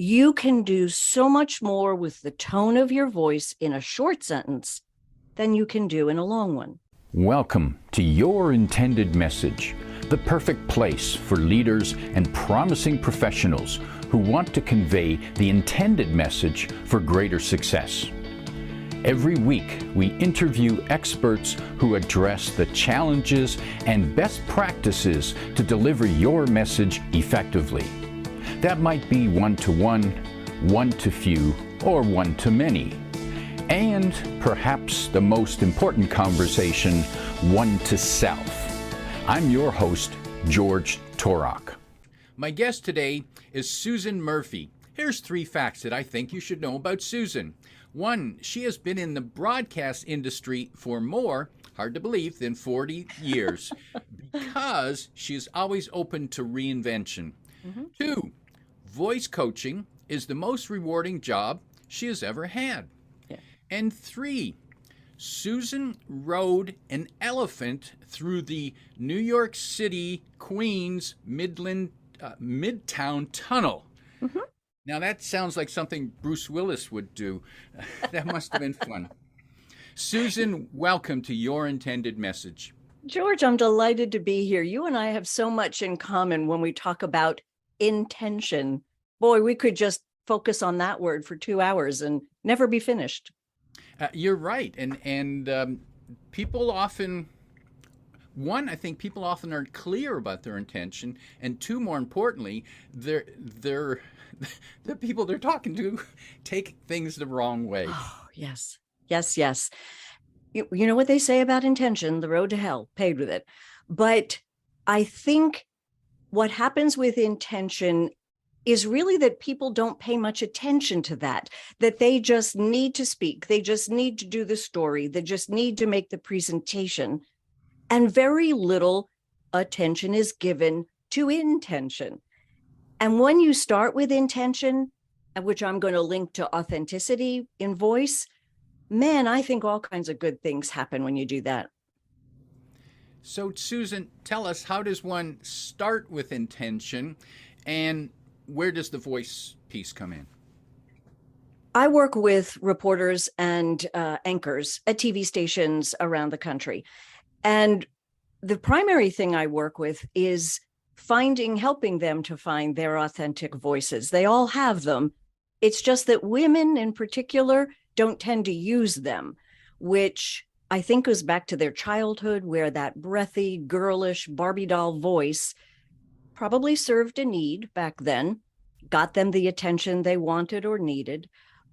You can do so much more with the tone of your voice in a short sentence than you can do in a long one. Welcome to Your Intended Message, the perfect place for leaders and promising professionals who want to convey the intended message for greater success. Every week, we interview experts who address the challenges and best practices to deliver your message effectively. That might be one-to-one, one-to-few, or one-to-many. And perhaps the most important conversation, one-to-self. I'm your host, George Torok. My guest today is Susan Murphy. Here's 3 facts that I think you should know about Susan. 1, she has been in the broadcast industry for more, hard to believe, than 40 years because she is always open to reinvention. 2, voice coaching is the most rewarding job she has ever had. Yeah. And 3, Susan rode an elephant through the New York City, Queens, Midtown Tunnel. Now that sounds like something Bruce Willis would do. That must have been fun. Susan, welcome to Your Intended Message. George, I'm delighted to be here. You and I have so much in common when we talk about intention. Boy, we could just focus on that word for 2 hours and never be finished. You're right. And people often, 1, I think people often aren't clear about their intention. And 2, more importantly, the people they're talking to take things the wrong way. Oh, yes. Yes. You know what they say about intention, the road to hell, paved with it. But I think what happens with intention is really that people don't pay much attention to that they just need to speak. They just need to do the story. They just need to make the presentation. And very little attention is given to intention. And when you start with intention, which I'm going to link to authenticity in voice, man, I think all kinds of good things happen when you do that. So, Susan, tell us, how does one start with intention, and where does the voice piece come in? I work with reporters and anchors at TV stations around the country. And the primary thing I work with is helping them to find their authentic voices. They all have them. It's just that women in particular don't tend to use them, which I think goes back to their childhood, where that breathy, girlish Barbie doll voice probably served a need back then, got them the attention they wanted or needed,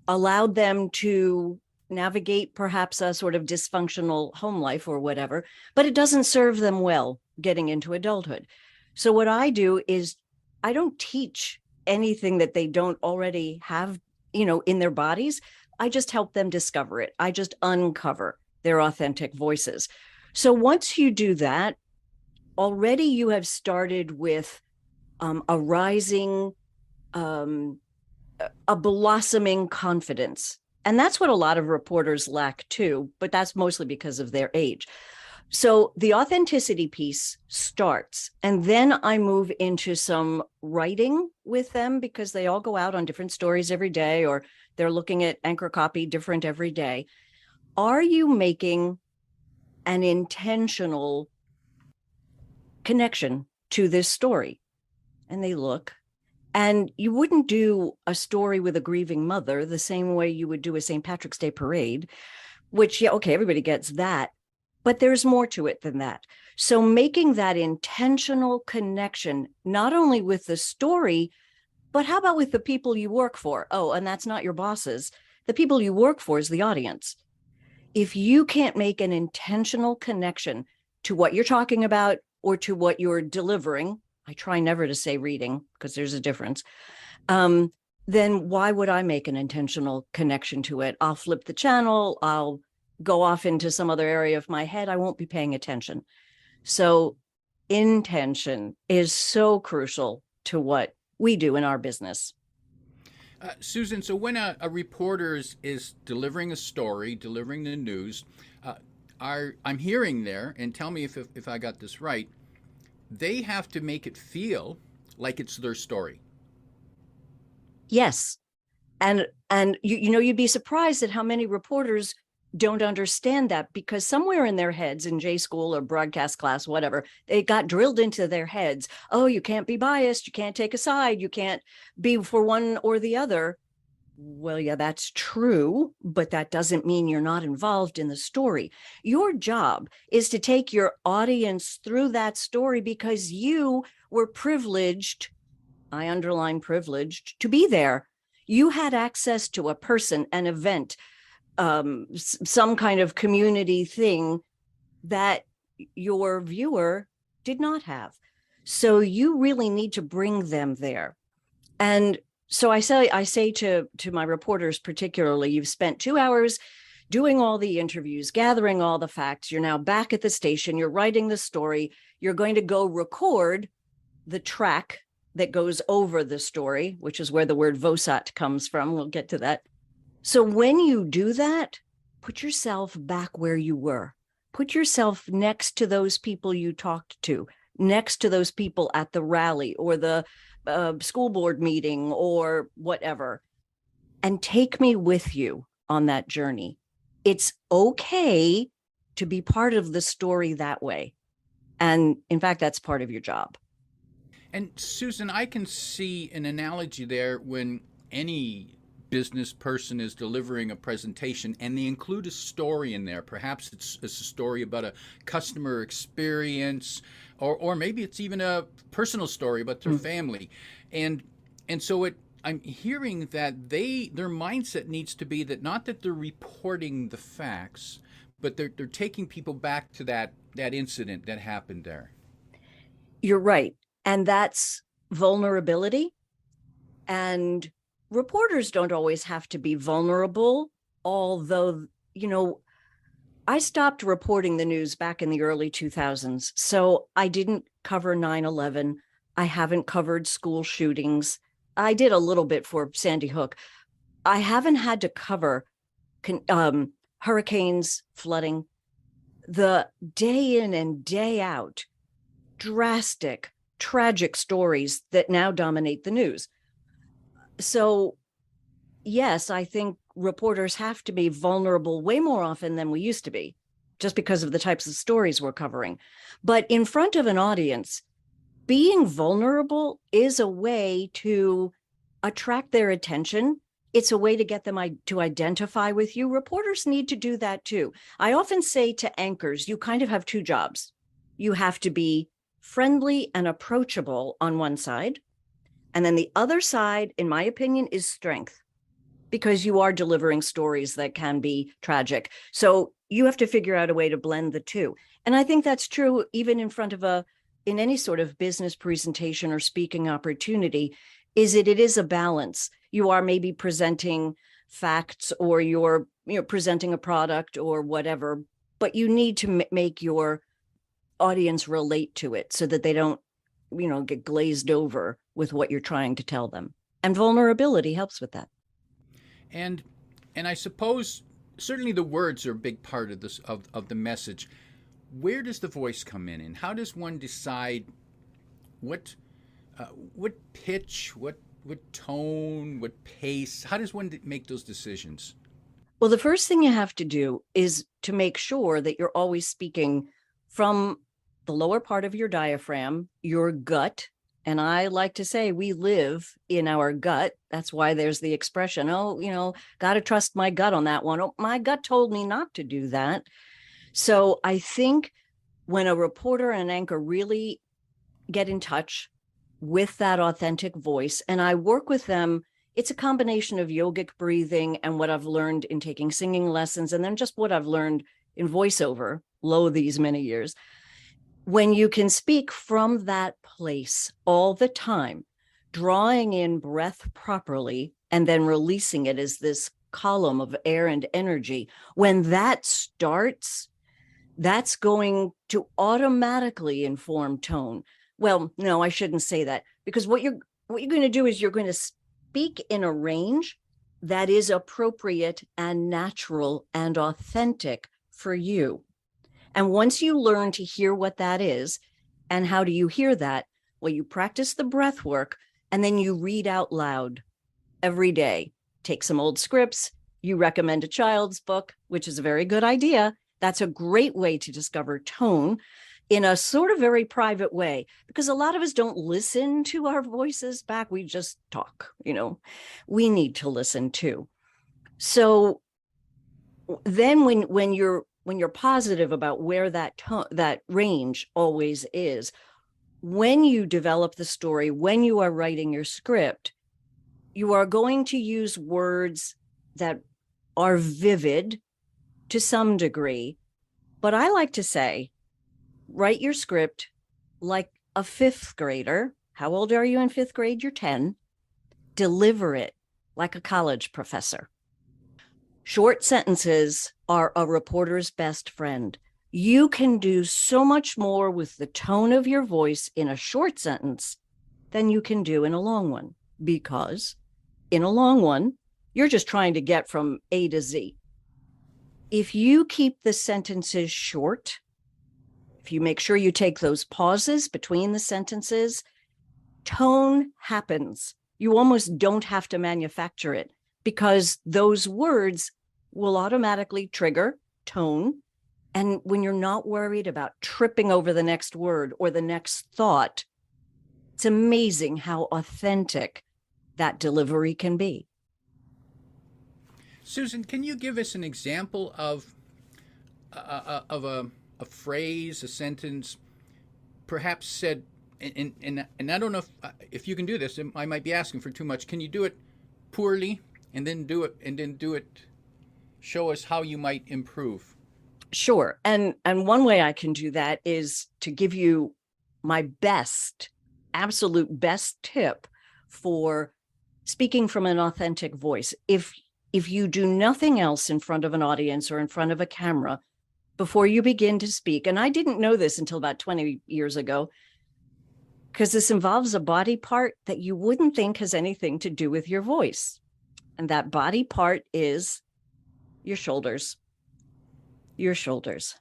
allowed them to navigate perhaps a sort of dysfunctional home life or whatever, but it doesn't serve them well getting into adulthood. So what I do is I don't teach anything that they don't already have, in their bodies. I just help them discover it. I just uncover their authentic voices. So once you do that, already you have started with a rising, a blossoming confidence. And that's what a lot of reporters lack too, but that's mostly because of their age. So the authenticity piece starts, and then I move into some writing with them because they all go out on different stories every day, or they're looking at anchor copy different every day. Are you making an intentional connection to this story? And they look, and you wouldn't do a story with a grieving mother the same way you would do a St. Patrick's Day parade, which, yeah, okay, everybody gets that. But there's more to it than that. So making that intentional connection, not only with the story, but how about with the people you work for? Oh, and that's not your bosses. The people you work for is the audience. If you can't make an intentional connection to what you're talking about or to what you're delivering, I try never to say reading because there's a difference, then why would I make an intentional connection to it? I'll flip the channel. I'll go off into some other area of my head. I won't be paying attention. So intention is so crucial to what we do in our business. Susan, so when a reporter is delivering a story, delivering the news, I'm hearing there, and tell me if I got this right, they have to make it feel like it's their story. Yes. And you'd be surprised at how many reporters don't understand that, because somewhere in their heads, in J school or broadcast class, whatever, they got drilled into their heads. Oh, you can't be biased. You can't take a side. You can't be for one or the other. Well, yeah, that's true, but that doesn't mean you're not involved in the story. Your job is to take your audience through that story because you were privileged, I underline privileged, to be there. You had access to a person, an event, some kind of community thing that your viewer did not have. So you really need to bring them there. And so I say to my reporters, particularly, you've spent 2 hours doing all the interviews, gathering all the facts. You're now back at the station. You're writing the story. You're going to go record the track that goes over the story, which is where the word VOSAT comes from. We'll get to that. So when you do that, put yourself back where you were. Put yourself next to those people you talked to, next to those people at the rally or the school board meeting or whatever, and take me with you on that journey. It's okay to be part of the story that way. And in fact, that's part of your job. And Susan, I can see an analogy there when any business person is delivering a presentation and they include a story in there. Perhaps it's a story about a customer experience, or maybe it's even a personal story about their family. And so I'm hearing that their mindset needs to be that not that they're reporting the facts, but they're taking people back to that incident that happened there. You're right. And that's vulnerability. And reporters don't always have to be vulnerable, although, I stopped reporting the news back in the early 2000s. So I didn't cover 9/11. I haven't covered school shootings. I did a little bit for Sandy Hook. I haven't had to cover hurricanes, flooding, the day in and day out, drastic, tragic stories that now dominate the news. So, yes, I think reporters have to be vulnerable way more often than we used to be, just because of the types of stories we're covering. But in front of an audience, being vulnerable is a way to attract their attention. It's a way to get them to identify with you. Reporters need to do that too. I often say to anchors, you kind of have two jobs. You have to be friendly and approachable on one side. And then the other side, in my opinion, is strength, because you are delivering stories that can be tragic. So you have to figure out a way to blend the two. And I think that's true even in front of in any sort of business presentation or speaking opportunity, it is a balance. You are maybe presenting facts, or you're presenting a product or whatever, but you need to make your audience relate to it so that they don't, get glazed over with what you're trying to tell them. And vulnerability helps with that. And I suppose certainly the words are a big part of this of the message. Where does the voice come in, and how does one decide what pitch, what tone, what pace? How does one make those decisions? Well, the first thing you have to do is to make sure that you're always speaking from the lower part of your diaphragm, your gut. And I like to say we live in our gut. That's why there's the expression, got to trust my gut on that one. Oh, my gut told me not to do that. So I think when a reporter and an anchor really get in touch with that authentic voice, and I work with them, it's a combination of yogic breathing and what I've learned in taking singing lessons, and then just what I've learned in voiceover, these many years. When you can speak from that place all the time, drawing in breath properly and then releasing it as this column of air and energy, when that starts, that's going to automatically inform tone. Well, no, I shouldn't say that, because what you're going to do is you're going to speak in a range that is appropriate and natural and authentic for you. And once you learn to hear what that is, and how do you hear that? Well, you practice the breath work, and then you read out loud. every day. Take some old scripts. You recommend a child's book, which is a very good idea. That's a great way to discover tone in a sort of very private way, because a lot of us don't listen to our voices back. We just talk, we need to listen too. So then when you're positive about where that range always is, when you develop the story, when you are writing your script, you are going to use words that are vivid to some degree. But I like to say, write your script like a fifth grader. How old are you in fifth grade? You're 10. Deliver it like a college professor. Short sentences are a reporter's best friend. You can do so much more with the tone of your voice in a short sentence than you can do in a long one, because in a long one, you're just trying to get from A to Z. If you keep the sentences short, if you make sure you take those pauses between the sentences, tone happens. You almost don't have to manufacture it, because those words will automatically trigger tone. And when you're not worried about tripping over the next word or the next thought, it's amazing how authentic that delivery can be. Susan, can you give us an example of a phrase, a sentence, perhaps said, and I don't know if you can do this. I might be asking for too much. Can you do it poorly and then do it? Show us how you might improve. Sure. And one way I can do that is to give you my absolute best tip for speaking from an authentic voice. If you do nothing else in front of an audience or in front of a camera before you begin to speak, and I didn't know this until about 20 years ago, because this involves a body part that you wouldn't think has anything to do with your voice. And that body part is your shoulders. Your shoulders.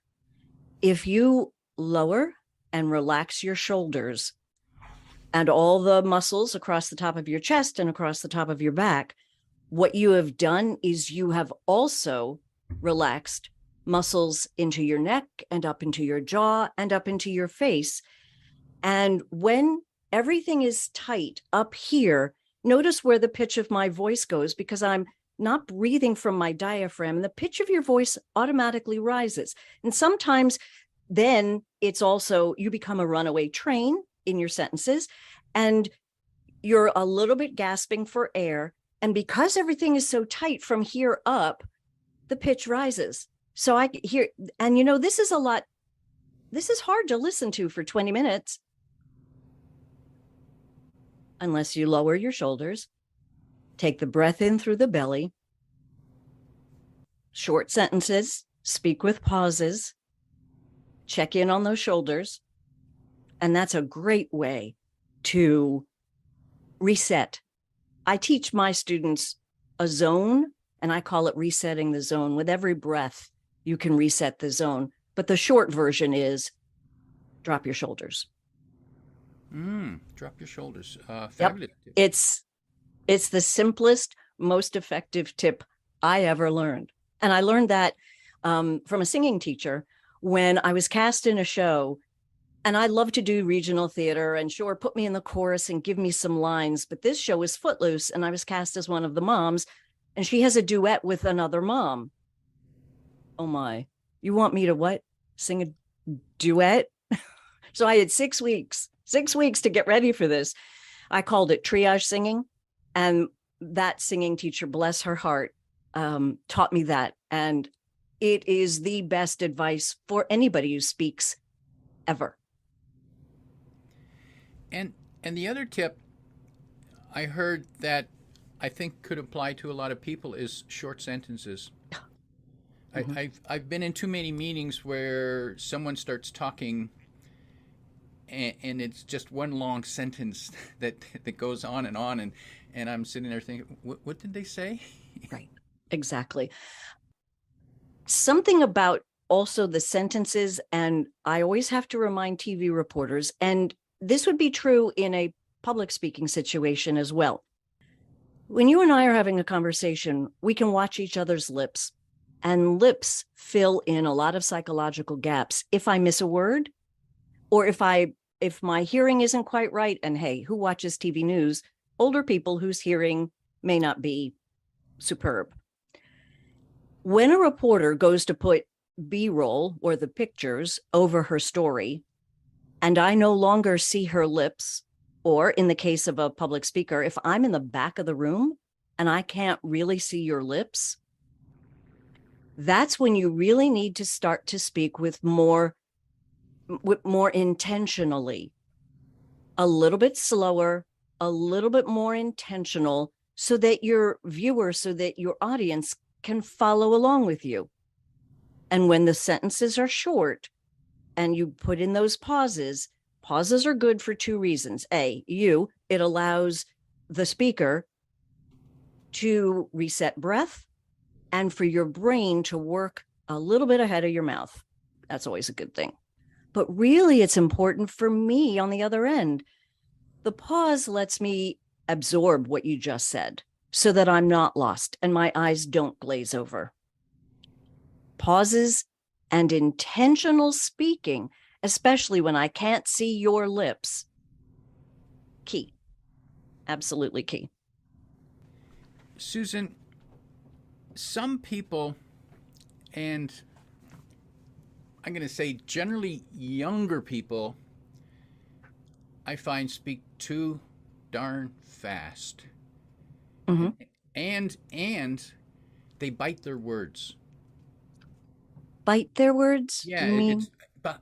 If you lower and relax your shoulders and all the muscles across the top of your chest and across the top of your back, what you have done is you have also relaxed muscles into your neck and up into your jaw and up into your face. And when everything is tight up here, notice where the pitch of my voice goes, because I'm not breathing from my diaphragm, and the pitch of your voice automatically rises. And sometimes then it's also, you become a runaway train in your sentences and you're a little bit gasping for air. And because everything is so tight from here up, the pitch rises. So I hear, and this is hard to listen to for 20 minutes unless you lower your shoulders. Take the breath in through the belly. Short sentences, speak with pauses, check in on those shoulders. And that's a great way to reset. I teach my students a zone, and I call it resetting the zone. With every breath, you can reset the zone. But the short version is drop your shoulders. Drop your shoulders. Fabulous. Yep. It's the simplest, most effective tip I ever learned. And I learned that from a singing teacher when I was cast in a show. And I love to do regional theater, and sure, put me in the chorus and give me some lines. But this show is Footloose, and I was cast as one of the moms, and she has a duet with another mom. Oh my, you want me to what? Sing a duet? So I had 6 weeks to get ready for this. I called it triage singing. And that singing teacher, bless her heart, taught me that. And it is the best advice for anybody who speaks ever. And the other tip I heard that I think could apply to a lot of people is short sentences. Mm-hmm. I've been in too many meetings where someone starts talking and it's just one long sentence that goes on, and I'm sitting there thinking, what did they say? Right, exactly. Something about also the sentences, and I always have to remind TV reporters, and this would be true in a public speaking situation as well. When you and I are having a conversation, we can watch each other's lips, and lips fill in a lot of psychological gaps. If I miss a word, or if my hearing isn't quite right, and hey, who watches TV news? Older people whose hearing may not be superb. When a reporter goes to put B-roll or the pictures over her story, and I no longer see her lips, or in the case of a public speaker, if I'm in the back of the room and I can't really see your lips, that's when you really need to start to speak with more intentionally, a little bit slower, a little bit more intentional, so that your viewer, so that your audience can follow along with you. And when the sentences are short and you put in those pauses are good for two reasons. It allows the speaker to reset breath, and for your brain to work a little bit ahead of your mouth. That's always a good thing. But really, it's important for me on the other end. The pause lets me absorb what you just said so that I'm not lost and my eyes don't glaze over. Pauses and intentional speaking, especially when I can't see your lips, key. Absolutely key. Susan, some people, and I'm going to say generally younger people, I find speak too darn fast. Mm-hmm. And they bite their words. Bite their words? Yeah, You mean? it's but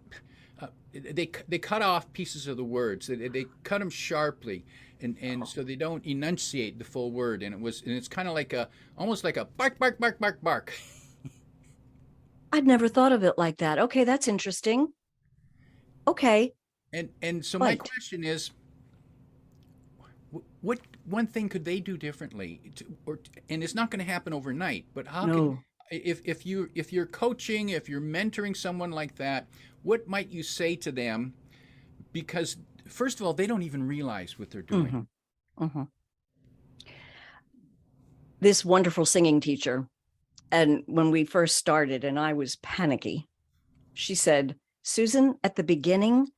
they cut off pieces of the words. They cut them sharply, and so they don't enunciate the full word. And it's kind of like almost like a bark bark bark bark bark. I'd never thought of it like that. Okay, that's interesting. Okay, And so my bite. question is, what one thing could they do differently? And it's not going to happen overnight. But how can No. if you're coaching, if you're mentoring someone like that, what might you say to them? Because first of all, they don't even realize what they're doing. Mm-hmm. Mm-hmm. This wonderful singing teacher, and when we first started and I was panicky, she said, Susan, at the beginning,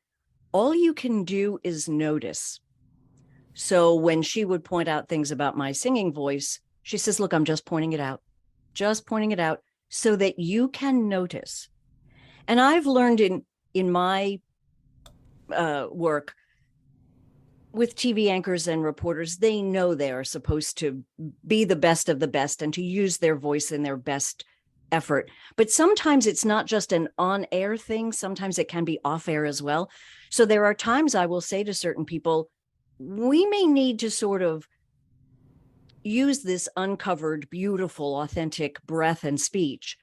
all you can do is notice. So when she would point out things about my singing voice, she says, look, I'm just pointing it out so that you can notice. And I've learned in my work with TV anchors and reporters, they know they are supposed to be the best of the best and to use their voice in their best effort. But sometimes it's not just an on-air thing. Sometimes it can be off-air as well. So there are times I will say to certain people, we may need to sort of use this uncovered, beautiful, authentic breath and speech,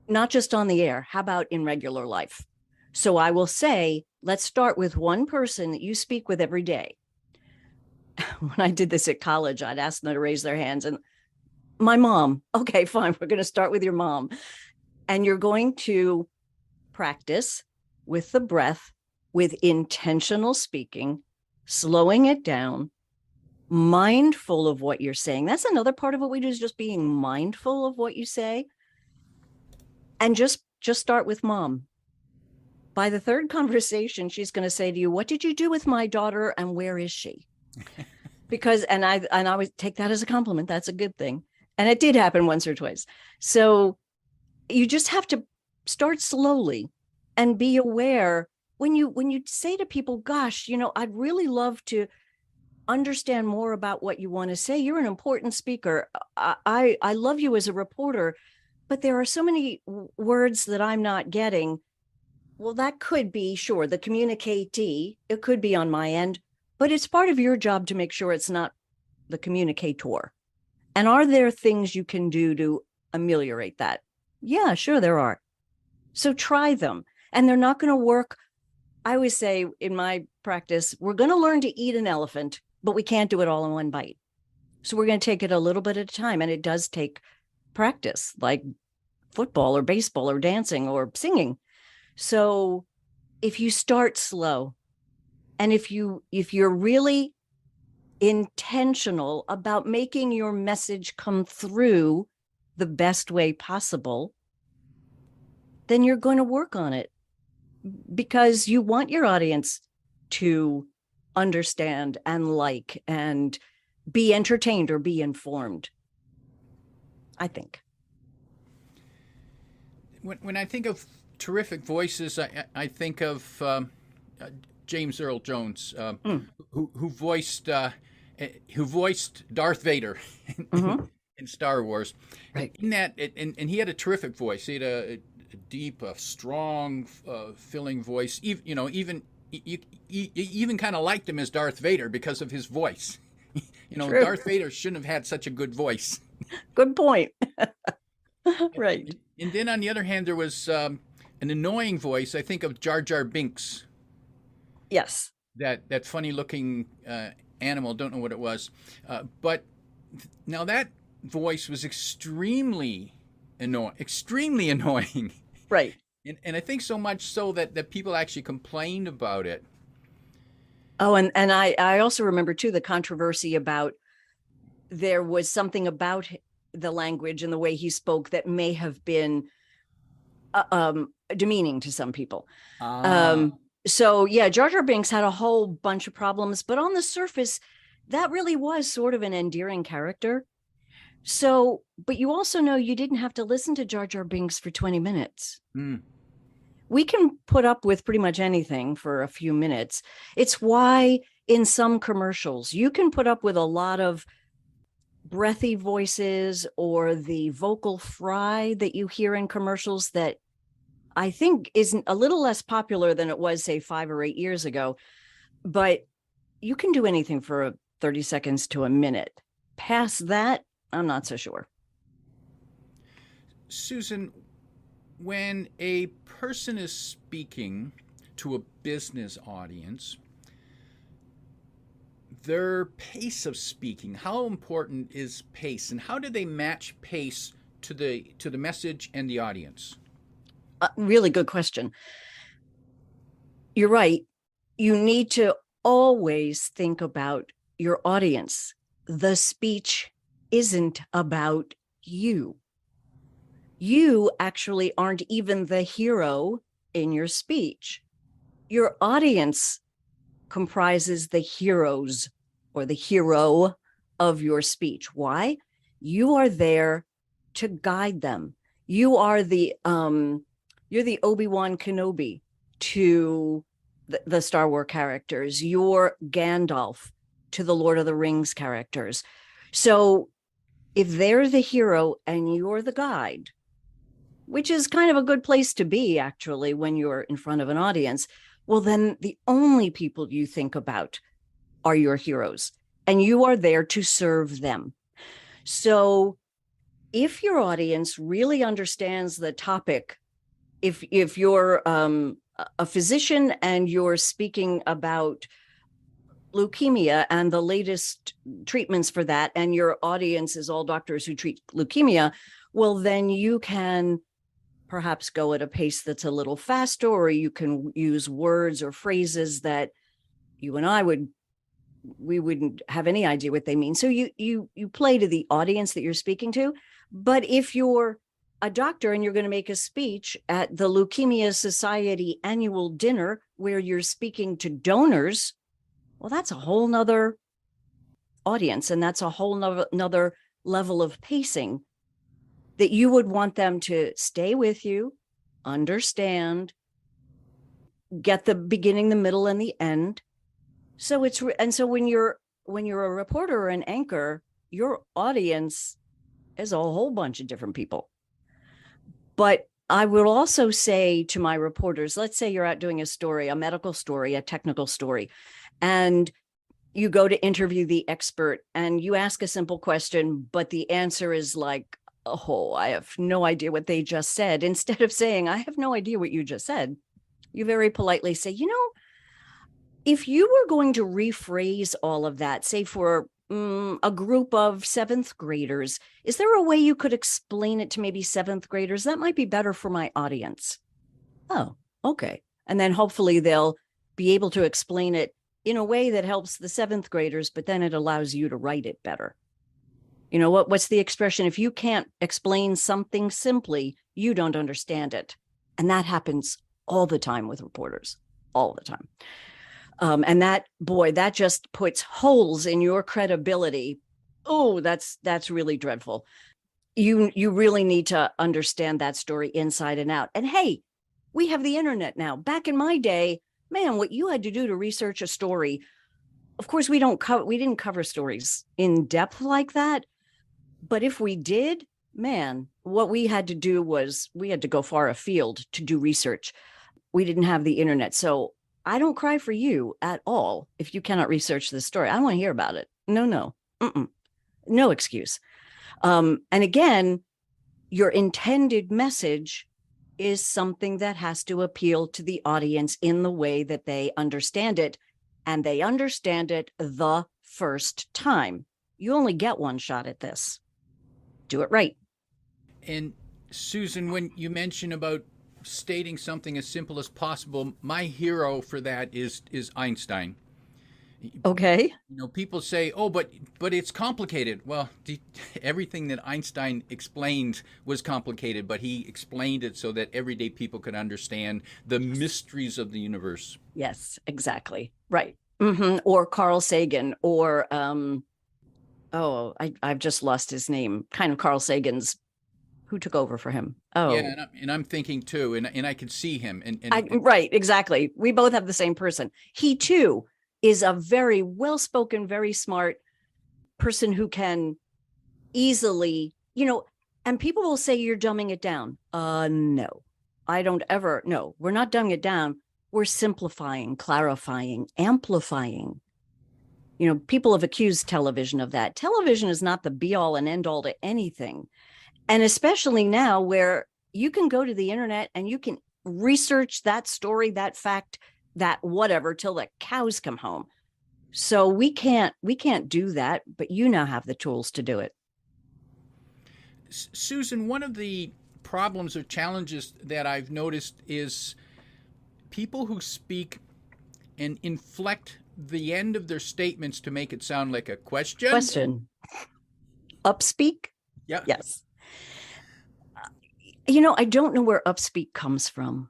not just on the air. How about in regular life? So I will say, let's start with one person that you speak with every day. When I did this at college, I'd ask them to raise their hands, and my mom. Okay, fine. We're going to start with your mom. And you're going to practice with the breath, with intentional speaking, slowing it down, mindful of what you're saying. That's another part of what we do, is just being mindful of what you say. And just start with mom. By the third conversation, she's going to say to you, what did you do with my daughter and where is she? Because, and I always take that as a compliment. That's a good thing. And it did happen once or twice. So you just have to start slowly and be aware when you say to people, gosh, I'd really love to understand more about what you want to say. You're an important speaker. I love you as a reporter, but there are so many words that I'm not getting. Well, that could be, sure, the communicatee. It could be on my end, but it's part of your job to make sure it's not the communicator. And are there things you can do to ameliorate that? Yeah, sure there are. So try them. And they're not going to work. I always say in my practice, we're going to learn to eat an elephant, but we can't do it all in one bite. So we're going to take it a little bit at a time. And it does take practice, like football or baseball or dancing or singing. So if you start slow, and if you're really intentional about making your message come through the best way possible, then you're going to work on it because you want your audience to understand and like and be entertained or be informed, I think. When I think of terrific voices, I think of James Earl Jones, who voiced Darth Vader in Star Wars. Right. In that, and he had a terrific voice. He had a deep, strong, filling voice. Even you even kind of liked him as Darth Vader because of his voice. True. Darth Vader shouldn't have had such a good voice. Good point. Right. And then on the other hand, there was an annoying voice. I think of Jar Jar Binks. Yes. That funny looking animal. Don't know what it was, but now that voice was extremely annoying. Right. And I think so much so that people actually complained about it. Oh, and I also remember too the controversy about there was something about the language and the way he spoke that may have been demeaning to some people. So yeah, Jar Jar Binks had a whole bunch of problems, but on the surface, that really was sort of an endearing character. So, but you also know you didn't have to listen to Jar Jar Binks for 20 minutes. We can put up with pretty much anything for a few minutes. It's why in some commercials, you can put up with a lot of breathy voices or the vocal fry that you hear in commercials that I think is a little less popular than it was, say, 5 or 8 years ago. But you can do anything for 30 seconds to a minute. Past that, I'm not so sure. Susan, when a person is speaking to a business audience, their pace of speaking, how important is pace, and how do they match pace to the message and the audience? Really good question. You're right. You need to always think about your audience. The speech isn't about you. You actually aren't even the hero in your speech. Your audience comprises the heroes or the hero of your speech. Why? You are there to guide them. You are you're the Obi-Wan Kenobi to the Star Wars characters. You're Gandalf to the Lord of the Rings characters. So if they're the hero and you're the guide, which is kind of a good place to be, actually, when you're in front of an audience, well, then the only people you think about are your heroes, and you are there to serve them. So if your audience really understands the topic, if you're a physician and you're speaking about leukemia and the latest treatments for that, and your audience is all doctors who treat leukemia, well, then you can perhaps go at a pace that's a little faster, or you can use words or phrases that you and I we wouldn't have any idea what they mean. So you play to the audience that you're speaking to. But if you're a doctor and you're going to make a speech at the Leukemia Society annual dinner where you're speaking to donors, well, that's a whole nother audience, and that's a whole nother level of pacing that you would want them to stay with you, understand, get the beginning, the middle, and the end. So so when you're a reporter or an anchor, your audience is a whole bunch of different people. But I will also say to my reporters, let's say you're out doing a story, a medical story, a technical story, and you go to interview the expert and you ask a simple question, but the answer is like, oh, I have no idea what they just said. Instead of saying, I have no idea what you just said, you very politely say, if you were going to rephrase all of that, say for a group of 7th graders, is there a way you could explain it to maybe 7th graders? That might be better for my audience. Oh, okay. And then hopefully they'll be able to explain it in a way that helps the seventh graders, but then it allows you to write it better. You know, what's the expression? If you can't explain something simply, you don't understand it. And that happens all the time with reporters, all the time. And that just puts holes in your credibility. Oh, that's really dreadful. You really need to understand that story inside and out. And hey, we have the internet now. Back in my day, man, what you had to do to research a story. Of course, we didn't cover stories in depth like that. But if we did, man, what we had to do was we had to go far afield to do research. We didn't have the internet. So I don't cry for you at all if you cannot research this story. I don't want to hear about it. No. No excuse. And again, your intended message is something that has to appeal to the audience in the way that they understand it. And they understand it the first time. You only get one shot at this. Do it right. And Susan, when you mention about stating something as simple as possible, my hero for that is Einstein. Okay. You know, people say, "Oh, but it's complicated." Well, everything that Einstein explained was complicated, but he explained it so that everyday people could understand the mysteries of the universe. Yes, exactly. Right. Or Carl Sagan, or I've just lost his name. Kind of Carl Sagan's. Who took over for him? Oh, yeah, and I'm thinking too, and I could see him. Right, exactly. We both have the same person. He too is a very well-spoken, very smart person who can easily, and people will say you're dumbing it down. No, I don't ever. No, we're not dumbing it down. We're simplifying, clarifying, amplifying. People have accused television of that. Television is not the be all and end all to anything. And especially now where you can go to the internet and you can research that story, that fact, that whatever, till the cows come home. So we can't do that, but you now have the tools to do it. Susan, one of the problems or challenges that I've noticed is people who speak and inflect the end of their statements to make it sound like a question. Upspeak? Yeah. Yes. I don't know where upspeak comes from.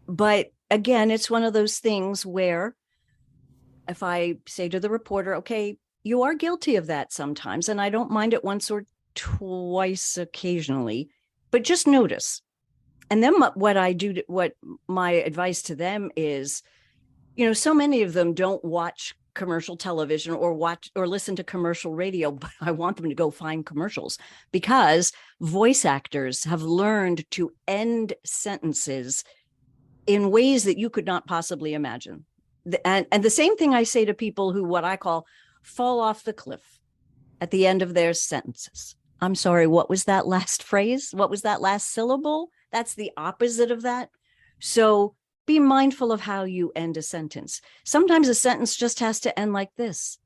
But again, it's one of those things where if I say to the reporter, okay, you are guilty of that sometimes, and I don't mind it once or twice occasionally, but just notice. And then what my advice to them is, so many of them don't watch commercial television or watch or listen to commercial radio, but I want them to go find commercials because voice actors have learned to end sentences in ways that you could not possibly imagine. And the same thing I say to people who, what I call, fall off the cliff at the end of their sentences. I'm sorry, what was that last phrase? What was that last syllable? That's the opposite of that. So be mindful of how you end a sentence. Sometimes a sentence just has to end like this.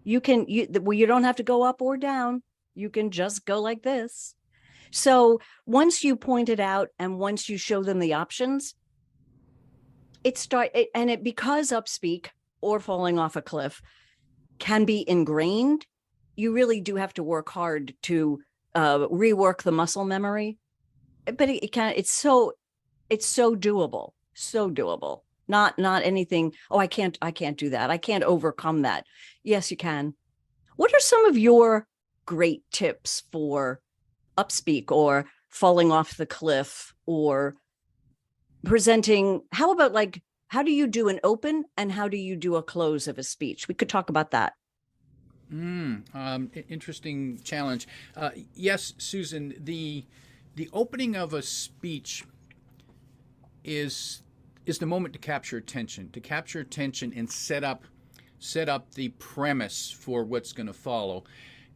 You don't have to go up or down. You can just go like this. So once you point it out and once you show them the options, because upspeak or falling off a cliff can be ingrained, you really do have to work hard to rework the muscle memory. But it's so doable. So doable. Not anything. Oh, I can't do that. I can't overcome that. Yes, you can. What are some of your great tips for upspeak or falling off the cliff or presenting? How about how do you do an open and how do you do a close of a speech? We could talk about that. Interesting challenge. Yes, Susan, the opening of a speech is the moment to capture attention and set up the premise for what's going to follow.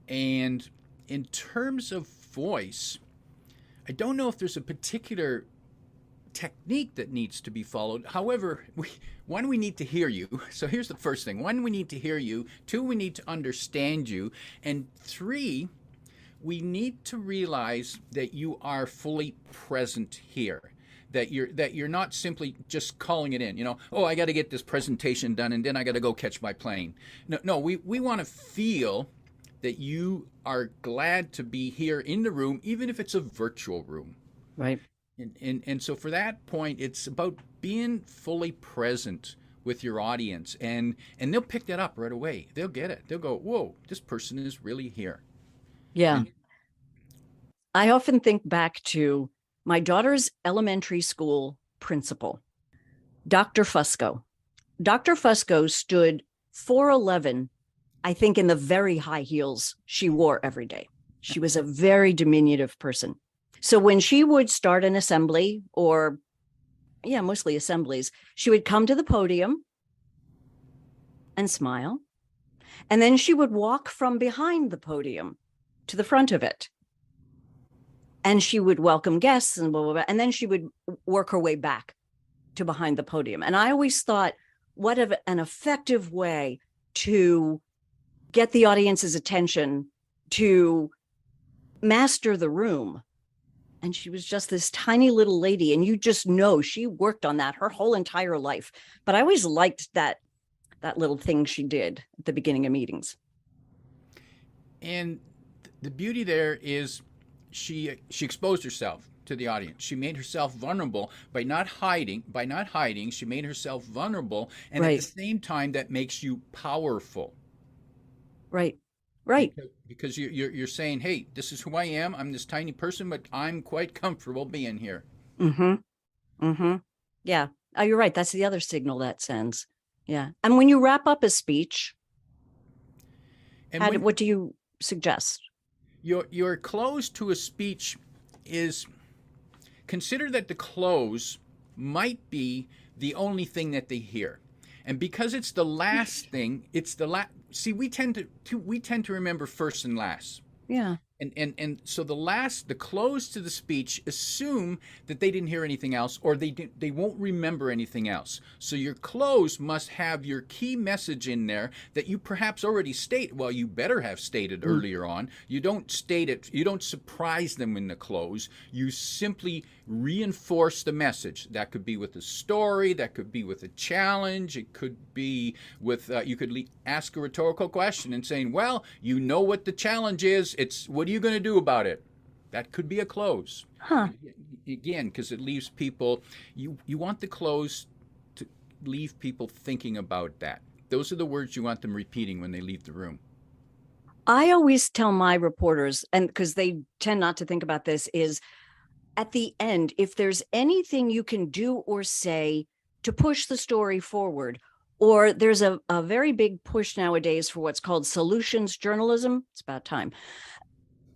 And in terms of voice, I don't know if there's a particular technique that needs to be followed. However, we need to hear you. So here's the first thing. 1, we need to hear you. 2, we need to understand you. And 3, we need to realize that you are fully present here, that you're not simply just calling it in. Oh, I got to get this presentation done, and then I got to go catch my plane. No, we want to feel that you are glad to be here in the room, even if it's a virtual room. Right. And so for that point, it's about being fully present with your audience, and they'll pick that up right away. They'll get it. They'll go, whoa, this person is really here. Yeah. I often think back to my daughter's elementary school principal, Dr. Fusco. Dr. Fusco stood 4'11", I think, in the very high heels she wore every day. She was a very diminutive person. So when she would start an assembly, or mostly assemblies, she would come to the podium and smile. And then she would walk from behind the podium to the front of it. And she would welcome guests and blah, blah, blah. And then she would work her way back to behind the podium. And I always thought, what an effective way to get the audience's attention, to master the room. And she was just this tiny little lady. And you just know she worked on that her whole entire life. But I always liked that little thing she did at the beginning of meetings. And the beauty there is she exposed herself to the audience. She made herself vulnerable by not hiding. She made herself vulnerable. And Right. At the same time, that makes you powerful. Right. Because you're saying, hey, this is who I am. I'm this tiny person, but I'm quite comfortable being here. Yeah. Oh, you're right. That's the other signal that sends. Yeah. And when you wrap up a speech, what do you suggest? Your close to a speech is, consider that the close might be the only thing that they hear. And because it's the last thing, it's the last. See, we tend to remember first and last. Yeah. And so the close to the speech, assume that they didn't hear anything else, or they won't remember anything else. So your close must have your key message in there that you perhaps already you better have stated earlier on. You don't state it, you don't surprise them in the close. You simply reinforce the message. That could be with a story, that could be with a challenge, it could be with you could ask a rhetorical question and saying, well, you know what the challenge is, what are you going to do about it? That could be a close. Again, because it leaves people, you want the close to leave people thinking about that. Those are the words you want them repeating when they leave the room. I always tell my reporters, and because they tend not to think about this, is at the end, if there's anything you can do or say to push the story forward, or there's a very big push nowadays for what's called solutions journalism, it's about time.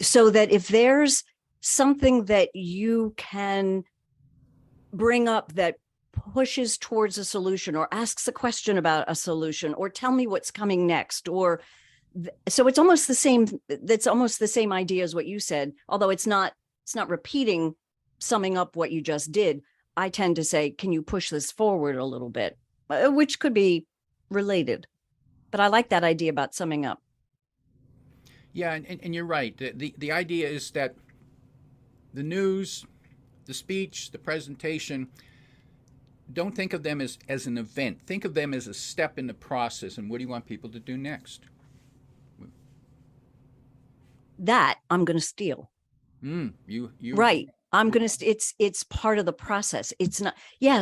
So that if there's something that you can bring up that pushes towards a solution, or asks a question about a solution, or tell me what's coming next, or so it's almost the same. That's almost the same idea as what you said, although it's not repeating, summing up what you just did. I tend to say, can you push this forward a little bit, which could be related, but I like that idea about summing up. Yeah, and you're right. The idea is that the news, the speech, the presentation, don't think of them as an event. Think of them as a step in the process. And what do you want people to do next? That I'm going to steal. You right. I'm going to, it's part of the process. It's not,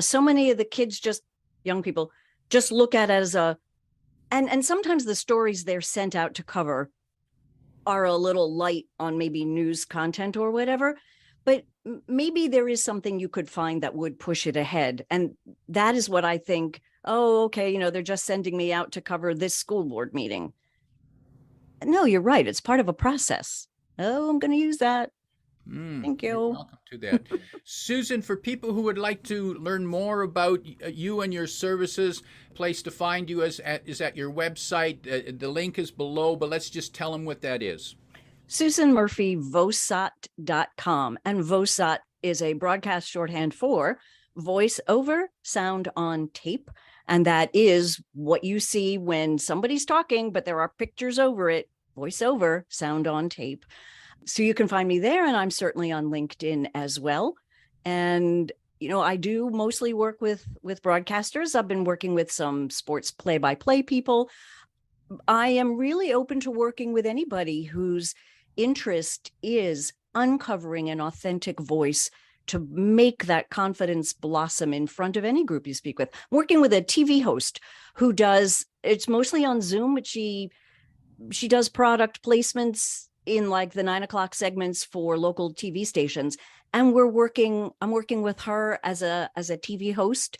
so many of the kids, young people, just look at it as and sometimes the stories they're sent out to cover are a little light on maybe news content or whatever, but maybe there is something you could find that would push it ahead. And that is what I think, oh, okay, they're just sending me out to cover this school board meeting. No, you're right. It's part of a process. Oh, I'm going to use that. Thank you. You're welcome to that. Susan, for people who would like to learn more about you and your services, place to find you is at your website. The link is below, but let's just tell them what that is. SusanMurphyVosat.com. And VOSAT is a broadcast shorthand for voice over sound on tape. And that is what you see when somebody's talking, but there are pictures over it, voice over sound on tape. So you can find me there, and I'm certainly on LinkedIn as well. And I do mostly work with broadcasters. I've been working with some sports play-by-play people. I am really open to working with anybody whose interest is uncovering an authentic voice to make that confidence blossom in front of any group you speak with. Working with a TV host who it's mostly on Zoom, but she does product placements in like the 9 o'clock segments for local TV stations. And I'm working with her as a TV host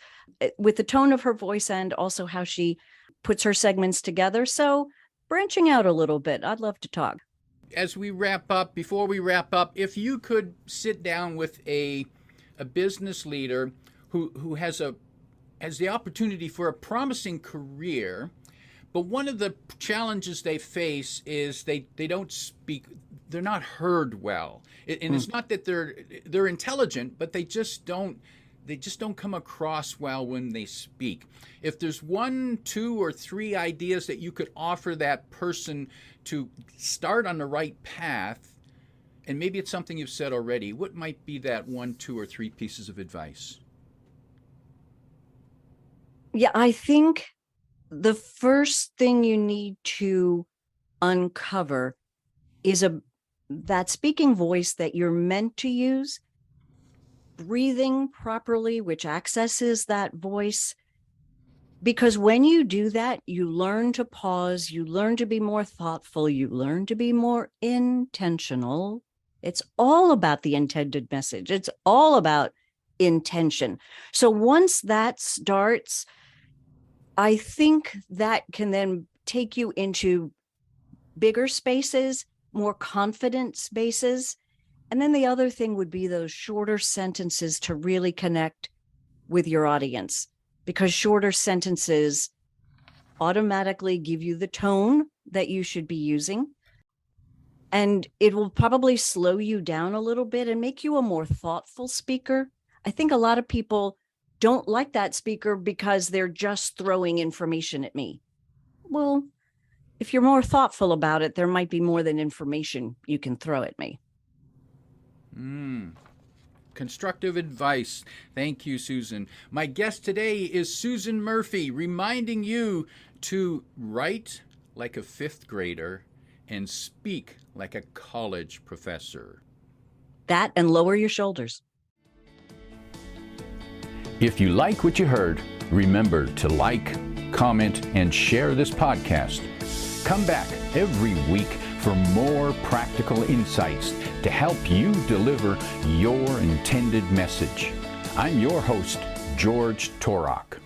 with the tone of her voice and also how she puts her segments together. So branching out a little bit, I'd love to talk. Before we wrap up, if you could sit down with a business leader who has the opportunity for a promising career, but one of the challenges they face is they don't speak, they're not heard well. And it's not that they're intelligent, but they just don't come across well when they speak. If there's 1, 2, or 3 ideas that you could offer that person to start on the right path, and maybe it's something you've said already, what might be that 1, 2, or 3 pieces of advice? Yeah, I think the first thing you need to uncover is that speaking voice that you're meant to use, breathing properly, which accesses that voice. Because when you do that, you learn to pause, you learn to be more thoughtful, you learn to be more intentional. It's all about the intended message. It's all about intention. So once that starts, I think that can then take you into bigger spaces, more confident spaces. And then the other thing would be those shorter sentences to really connect with your audience, because shorter sentences automatically give you the tone that you should be using. And it will probably slow you down a little bit and make you a more thoughtful speaker. I think a lot of people don't like that speaker because they're just throwing information at me. Well, if you're more thoughtful about it, there might be more than information you can throw at me. Constructive advice. Thank you, Susan. My guest today is Susan Murphy, reminding you to write like a 5th grader and speak like a college professor. That and lower your shoulders. If you like what you heard, remember to like, comment, and share this podcast. Come back every week for more practical insights to help you deliver your intended message. I'm your host, George Torok.